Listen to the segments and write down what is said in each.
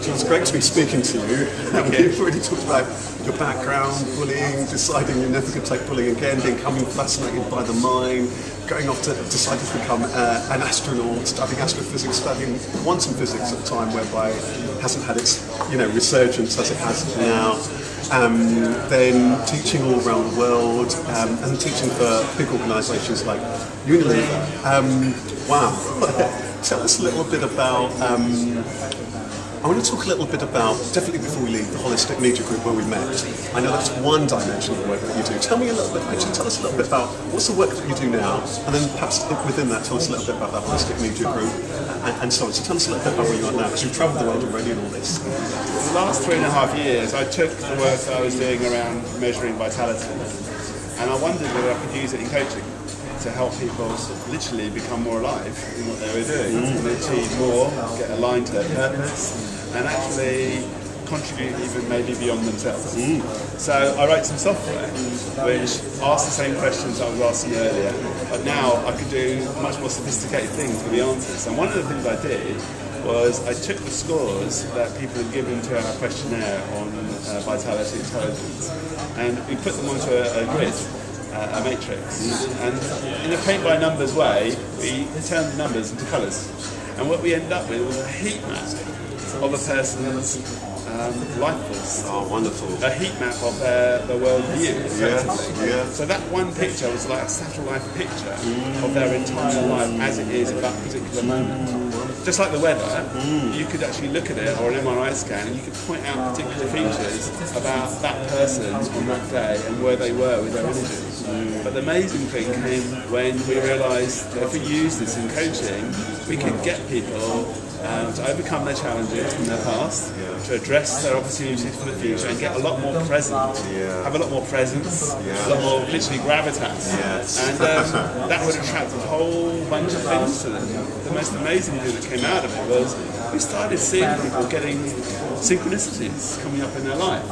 So it's great to be speaking to you. You've already talked about your background, bullying, deciding you're never going to take bullying again, becoming fascinated by the mind, going off to decide to become an astronaut, studying astrophysics, studying quantum physics at a time whereby it hasn't had its resurgence as it has now. Then teaching all around the world and teaching for big organisations like Unilever. Wow. Tell us a little bit about I want to talk a little bit about, definitely before we leave, the Holistic Media Group where we met. I know that's one dimension of the work that you do. Tell me a little bit, actually tell us a little bit about what's the work that you do now, and then perhaps within that tell us a little bit about the Holistic Media Group and so on. So tell us a little bit about where you are now, because you've travelled the world already and all this. For the last 3.5 years, I took the work that I was doing around measuring vitality, and I wondered whether I could use it in coaching to help people literally become more alive in what they were doing, and achieve more, get aligned to their purpose, and actually contribute even maybe beyond themselves. So I wrote some software which asked the same questions I was asking earlier, but now I could do much more sophisticated things with the answers. And one of the things I did was I took the scores that people had given to our questionnaire on vitality intelligence, and we put them onto a grid, a matrix, and in a paint by numbers way we turned the numbers into colours, and what we ended up with was a heat map of a person's life force. Oh, wonderful. A heat map of their world view, effectively. Yeah. So that one picture was like a satellite picture of their entire life as it is at that particular moment. Just like the weather, you could actually look at it, or an MRI scan, and you could point out particular features about that person on that day and where they were with their energy. But the amazing thing came when we realised that if we use this in coaching, we could get people to overcome their challenges from their past, to address their opportunities for the future, and get a lot more present, have a lot more presence, a lot more literally gravitas, and that would attract a whole bunch of things to them. The most amazing thing that came out of it was we started seeing people getting synchronicities coming up in their life,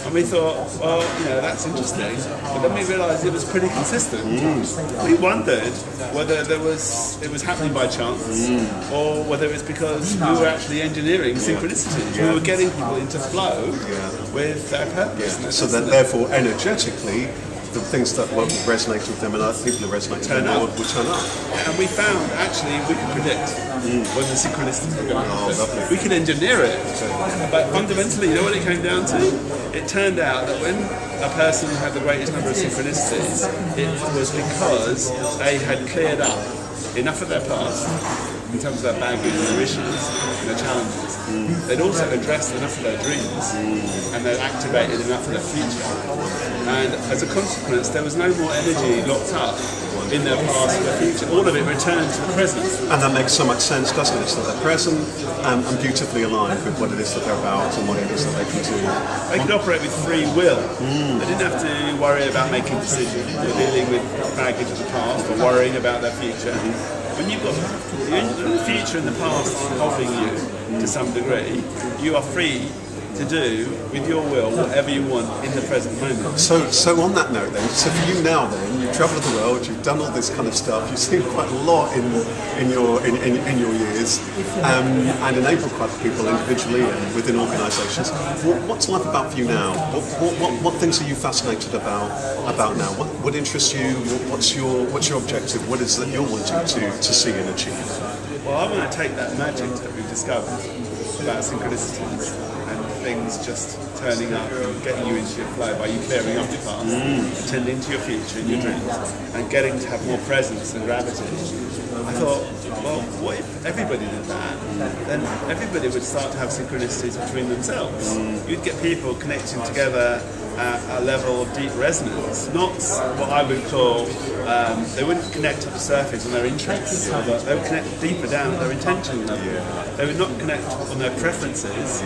and we thought, well, that's interesting, but then we realised it was pretty consistent. We wondered whether it was happening by chance, or whether it was because we were actually engineering synchronicities. We were getting people into flow with their purpose. So that therefore energetically the things that won't resonate with them and other people who resonate with them will turn up. And we found actually we could predict when the synchronicities were going to happen. We could engineer it, but fundamentally, you know what it came down to? It turned out that when a person had the greatest number of synchronicities, it was because they had cleared up enough of their past in terms of their baggage and their issues and their challenges. They'd also addressed enough of their dreams, and they'd activated enough of their future. And as a consequence, there was no more energy locked up in their past or their future. All of it returned to the present. And that makes so much sense, doesn't it? So they're present and beautifully aligned with what it is that they're about and what it is that they can do. They could operate with free will. They didn't have to worry about making decisions or dealing with baggage of the past or worrying about their future. When you've got the future and the past aren't holding you to some degree, you are free to do with your will whatever you want in the present moment. So on that note then, so for you now then, you've travelled the world, you've done all this kind of stuff, you've seen quite a lot in your years, and enabled quite a few people individually and within organisations. What's life about for you now? What things are you fascinated about now? What interests you? What's your objective? What is it that you're wanting to see and achieve? Well, I want to take that magic that we've discovered about synchronicities and things just turning up and getting you into your flow by you clearing up your past, attending to your future and your dreams, and getting to have more presence and gravity. I thought, well, what if everybody did that? Then everybody would start to have synchronicities between themselves. You'd get people connecting together at a level of deep resonance, not what I would call, they wouldn't connect at the surface on their interests, but they would connect deeper down at their intention level. They would not connect on their preferences,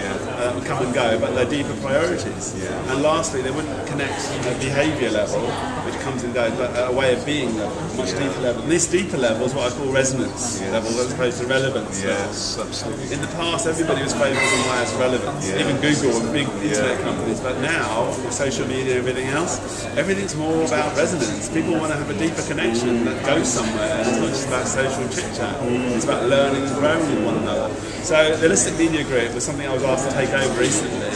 come and go, but their deeper priorities. And lastly, they wouldn't connect on their behaviour level, which comes and goes, but a way of being level, much deeper level. And this deeper level is what I call resonance level, as opposed to relevance. Yes, absolutely. In the past, everybody was focused on highest relevance, even Google and big internet companies. But now, with social media and everything else, everything's more about resonance. People want to have a deeper connection that goes somewhere. And it's not just about social chit chat. It's about learning and growing with one another. So the Holistic Media Group was something I was asked to take over recently.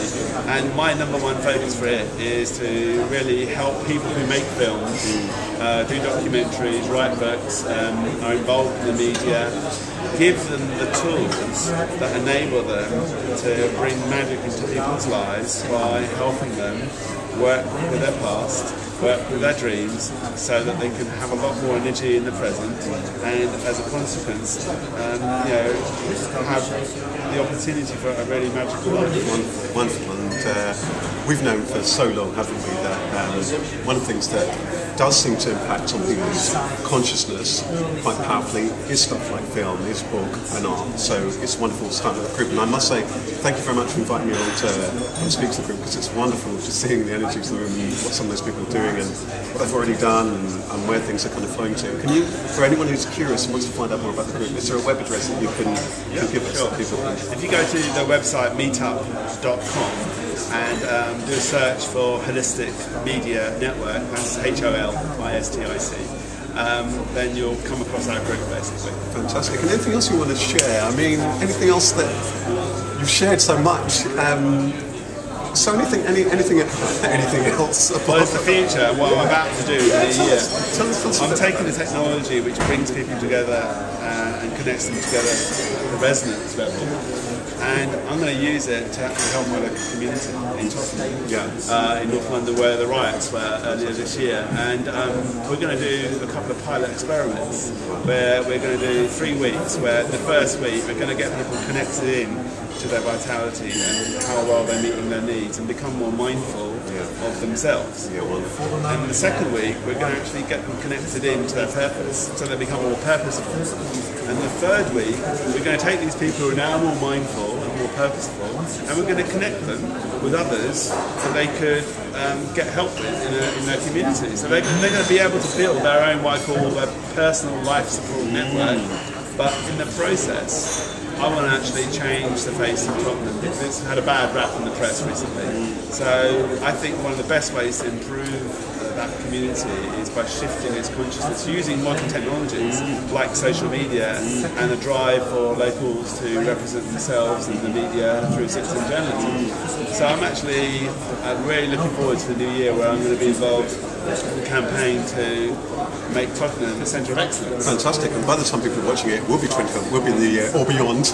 And my number one focus for it is to really help people who make films, do documentaries, write books, are involved in the media, give them the tools that enable them to bring magic into people's lives by helping them work with their past, work with their dreams, so that they can have a lot more energy in the present, and as a consequence, have the opportunity for a really magical life. Wonderful, and we've known for so long, haven't we, that one of the things that does seem to impact on people's consciousness quite powerfully is stuff like film, is book and art. So it's wonderful to start with the group, and I must say thank you very much for inviting me on to speak to the group, because it's wonderful just seeing the energies of the room and what some of those people are doing and what they've already done and where things are kind of flowing to. Can you, for anyone who's curious and wants to find out more about the group, is there a web address that you can give us? Sure. If you go to the website meetup.com and do a search for Holistic Media Network, that's HOLISTIC, then you'll come across our group basically. Fantastic. And anything else you want to share? I mean, anything else that you've shared so much? So anything else? Well, it's the future, and what I'm about to do in a year. I'm taking the technology which brings people together and connects them together at the resonance level, and I'm going to use it to actually help my local community in Tottenham, in North London, where the riots were earlier this year. And we're going to do a couple of pilot experiments where we're going to do 3 weeks, where the first week we're going to get people connected in to their vitality and how well they're meeting their needs and become more mindful of themselves. And the second week we're going to actually get them connected in to their purpose, so they become more purposeful. And the third week we're going to take these people who are now more mindful and more purposeful, and we're going to connect them with others that they could get help with in their community. So they're going to be able to build their own, what I call their personal life support network, but in the process I want to actually change the face of Tottenham. It's had a bad rap in the press recently. So I think one of the best ways to improve that community is by shifting its consciousness, using modern technologies like social media and the drive for locals to represent themselves in the media through citizen journalism. So I'm actually really looking forward to the new year, where I'm going to be involved in a campaign to make Tottenham the centre of excellence. Fantastic, and by the time people are watching it, we'll be 20, we'll be in the year or beyond.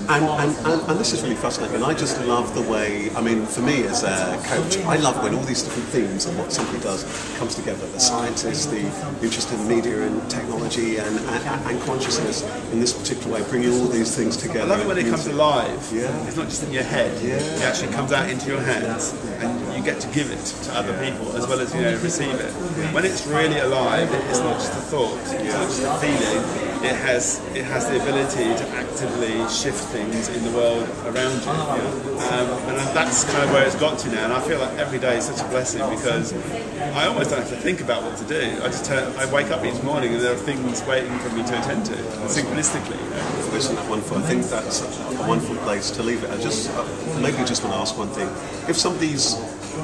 And this is really fascinating, and I just love the way, I mean, for me as a coach, I love when all these different themes of what somebody does comes together. The scientists, the interest in media and technology and consciousness in this particular way, bringing all these things together. I love it when it comes alive. It's not just in your head. It actually comes out into your hands, and you get to give it to other people as well as receive it. When it's really alive, it's not just a thought, it's not just a feeling. It has the ability to actively shift things in the world around you, and that's kind of where it's got to now. And I feel like every day is such a blessing, because I almost don't have to think about what to do. I wake up each morning and there are things waiting for me to attend to, synchronistically. Isn't that wonderful? I think that's a wonderful place to leave it. I just maybe just want to ask one thing. If somebody's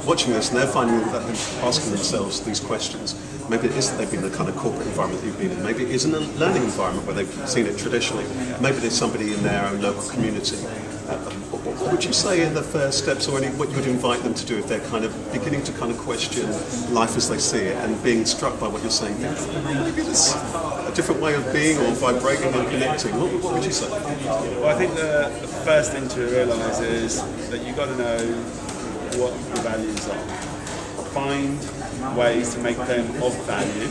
watching this and they're finding that they're asking themselves these questions, maybe it is that they've been in the kind of corporate environment that you've been in, maybe it isn't a learning environment where they've seen it traditionally, maybe there's somebody in their own local community. What would you say are the first steps, or what you would invite them to do if they're kind of beginning to kind of question life as they see it and being struck by what you're saying? Maybe there's a different way of being or vibrating and connecting. What would you say? Well, I think the first thing to realise is that you've got to know what your values are. Find ways to make them of value,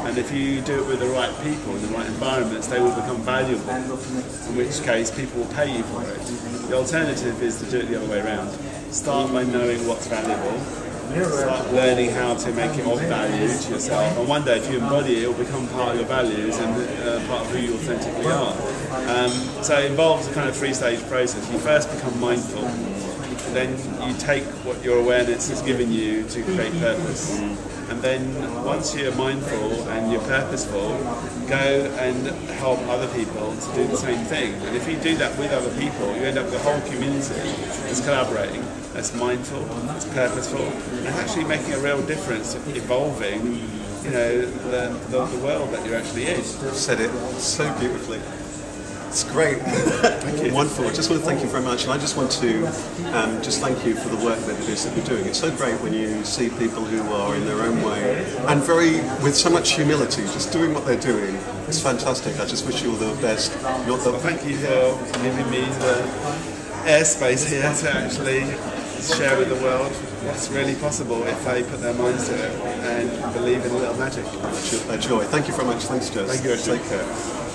and if you do it with the right people in the right environments, they will become valuable, in which case people will pay you for it. The alternative is to do it the other way around. Start by knowing what's valuable, start learning how to make it of value to yourself, and one day if you embody it, it will become part of your values and part of who you authentically are. So it involves a kind of 3-stage process. You first become mindful, then you take what your awareness has given you to create purpose, And then once you're mindful and you're purposeful, go and help other people to do the same thing. And if you do that with other people, you end up with a whole community that's collaborating, that's mindful, that's purposeful, and actually making a real difference, evolving, you know, the world that you're actually in. You've said it so beautifully. It's great. Thank you. Wonderful. I just want to thank you very much, and I just want to just thank you for the work that it is that you're doing. It's so great when you see people who are in their own way and with so much humility, just doing what they're doing. It's fantastic. I just wish you all the best. Well, thank you for giving me the airspace here to actually share with the world what's really possible if they put their minds to it and believe in a little magic. A joy. Thank you very much. Thanks, Jess. Thank you, Rasheed. Take care.